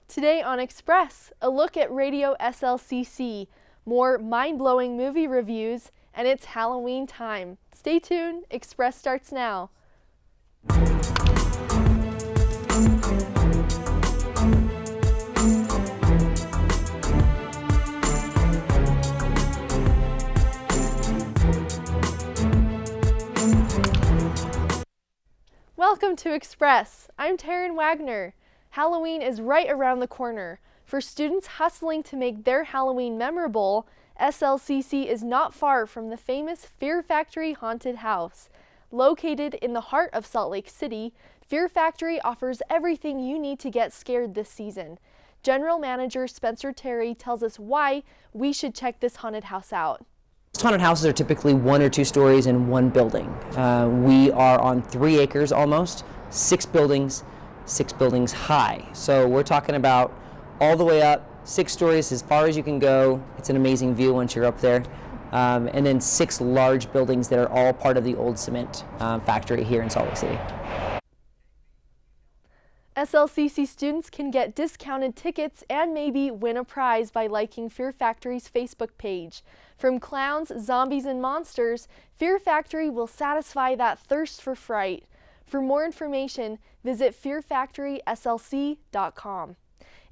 Today on Express, a look at Radio SLCC, more mind-blowing movie reviews, and it's Halloween time. Stay tuned, Express starts now. Welcome to Express. I'm Taryn Wagner. Halloween is right around the corner. For students hustling to make their Halloween memorable, SLCC is not far from the famous Fear Factory haunted house. Located in the heart of Salt Lake City, Fear Factory offers everything you need to get scared this season. General Manager Spencer Terry tells us why we should check this haunted house out. Haunted houses are typically 1 or 2 stories in one building. We are on 3 acres almost, 6 buildings high. So we're talking about all the way up, 6 stories as far as you can go. It's an amazing view once you're up there. And then 6 large buildings that are all part of the old cement factory here in Salt Lake City. SLCC students can get discounted tickets and maybe win a prize by liking Fear Factory's Facebook page. From clowns, zombies, and monsters, Fear Factory will satisfy that thirst for fright. For more information, visit fearfactoryslc.com.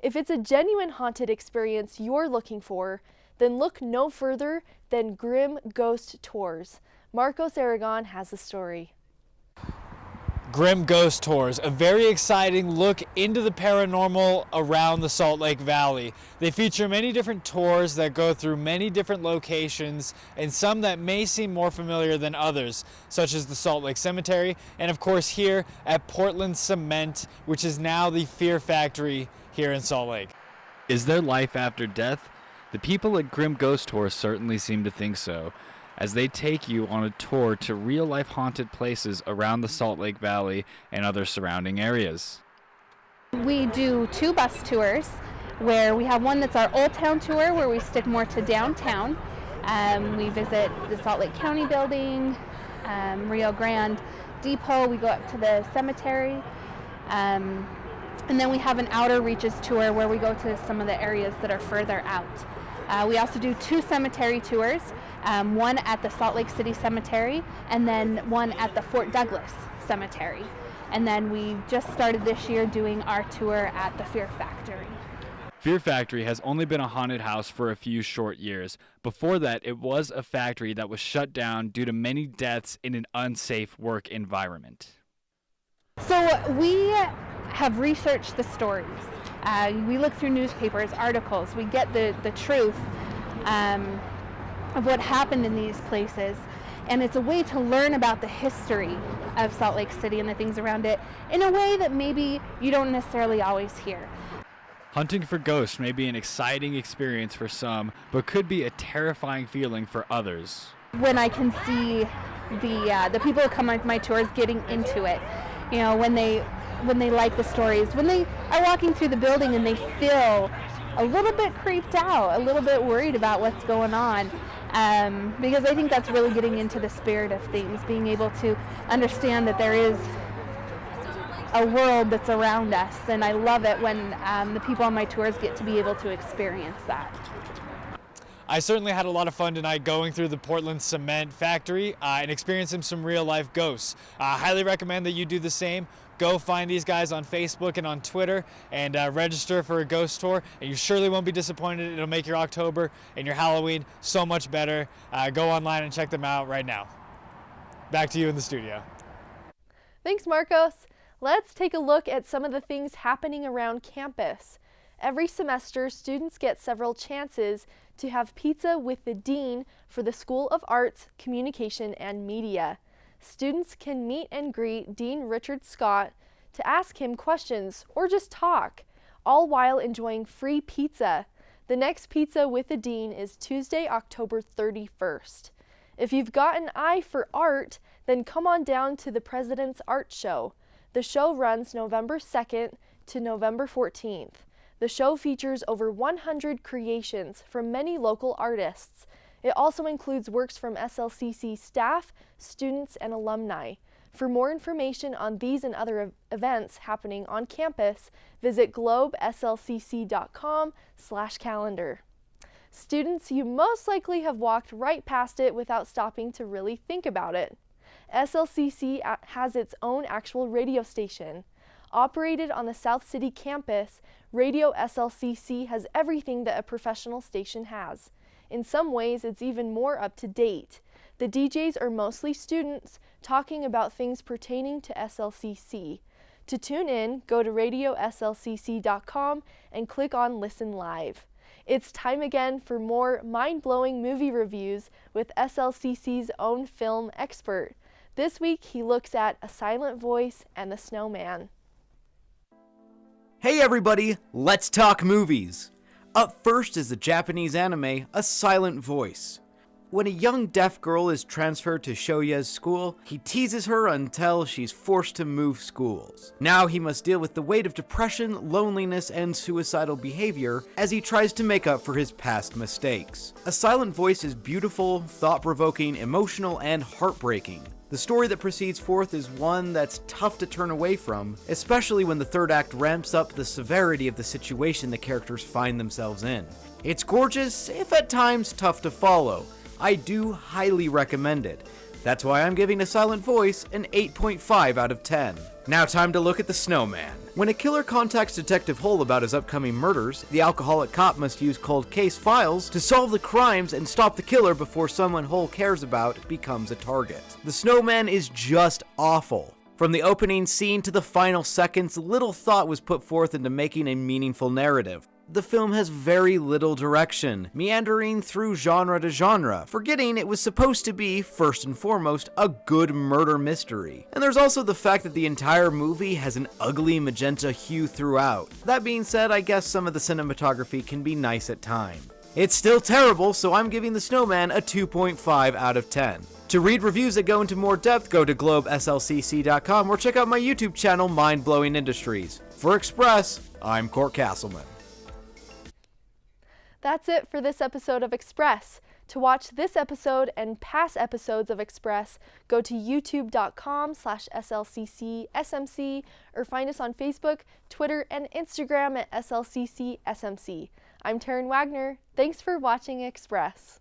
If it's a genuine haunted experience you're looking for, then look no further than Grimm Ghost Tours. Marcos Aragon has the story. Grimm Ghost Tours, a very exciting look into the paranormal around the Salt Lake Valley. They feature many different tours that go through many different locations and some that may seem more familiar than others, such as the Salt Lake Cemetery and of course here at Portland Cement, which is now the Fear Factory here in Salt Lake. Is there life after death? The people at Grimm Ghost Tours certainly seem to think so, as they take you on a tour to real-life haunted places around the Salt Lake Valley and other surrounding areas. We do 2 bus tours, where we have one that's our Old Town tour, where we stick more to downtown. We visit the Salt Lake County building, Rio Grande Depot, we go up to the cemetery, and then we have an Outer Reaches tour where we go to some of the areas that are further out. We also do 2 cemetery tours, one at the Salt Lake City Cemetery and then one at the Fort Douglas Cemetery. And then we just started this year doing our tour at the Fear Factory. Fear Factory has only been a haunted house for a few short years. Before that, it was a factory that was shut down due to many deaths in an unsafe work environment. So we have researched the stories. We look through newspapers, articles, we get the truth of what happened in these places, and it's a way to learn about the history of Salt Lake City and the things around it in a way that maybe you don't necessarily always hear. Hunting for ghosts may be an exciting experience for some, but could be a terrifying feeling for others. When I can see the people who come on my tours getting into it, you know, when they like the stories, when they are walking through the building and they feel a little bit creeped out, a little bit worried about what's going on, because I think that's really getting into the spirit of things, being able to understand that there is a world that's around us, and I love it when the people on my tours get to be able to experience that. I certainly had a lot of fun tonight going through the Portland Cement Factory and experiencing some real-life ghosts. I highly recommend that you do the same. Go find these guys on Facebook and on Twitter and register for a ghost tour, and you surely won't be disappointed. It'll make your October and your Halloween so much better. Go online and check them out right now. Back to you in the studio. Thanks, Marcos. Let's take a look at some of the things happening around campus. Every semester, students get several chances to have pizza with the dean for the School of Arts, Communication, and Media. Students can meet and greet Dean Richard Scott to ask him questions or just talk, all while enjoying free pizza. The next pizza with the dean is Tuesday, October 31st. If you've got an eye for art, then come on down to the President's Art Show. The show runs November 2nd to November 14th. The show features over 100 creations from many local artists. It also includes works from SLCC staff, students, and alumni. For more information on these and other events happening on campus, visit globeslcc.com/calendar. Students, you most likely have walked right past it without stopping to really think about it. SLCC has its own actual radio station. Operated on the South City campus, Radio SLCC has everything that a professional station has. In some ways, it's even more up to date. The DJs are mostly students talking about things pertaining to SLCC. To tune in, go to radioslcc.com and click on Listen Live. It's time again for more mind-blowing movie reviews with SLCC's own film expert. This week, he looks at A Silent Voice and The Snowman. Hey everybody, let's talk movies! Up first is the Japanese anime A Silent Voice. When a young deaf girl is transferred to Shoya's school, he teases her until she's forced to move schools. Now he must deal with the weight of depression, loneliness, and suicidal behavior as he tries to make up for his past mistakes. A Silent Voice is beautiful, thought-provoking, emotional, and heartbreaking. The story that proceeds forth is one that's tough to turn away from, especially when the third act ramps up the severity of the situation the characters find themselves in. It's gorgeous, if at times tough to follow. I do highly recommend it. That's why I'm giving A Silent Voice an 8.5 out of 10. Now time to look at The Snowman. When a killer contacts Detective Hull about his upcoming murders, the alcoholic cop must use cold case files to solve the crimes and stop the killer before someone Hull cares about becomes a target. The Snowman is just awful. From the opening scene to the final seconds, little thought was put forth into making a meaningful narrative. The film has very little direction, meandering through genre to genre, forgetting it was supposed to be, first and foremost, a good murder mystery. And there's also the fact that the entire movie has an ugly magenta hue throughout. That being said, I guess some of the cinematography can be nice at times. It's still terrible, so I'm giving The Snowman a 2.5 out of 10. To read reviews that go into more depth, go to globeslcc.com or check out my YouTube channel, Mind Blowing Industries. For Express, I'm Court Castleman. That's it for this episode of Express. To watch this episode and past episodes of Express, go to youtube.com/SLCCSMC or find us on Facebook, Twitter, and Instagram at SLCCSMC. I'm Taryn Wagner. Thanks for watching Express.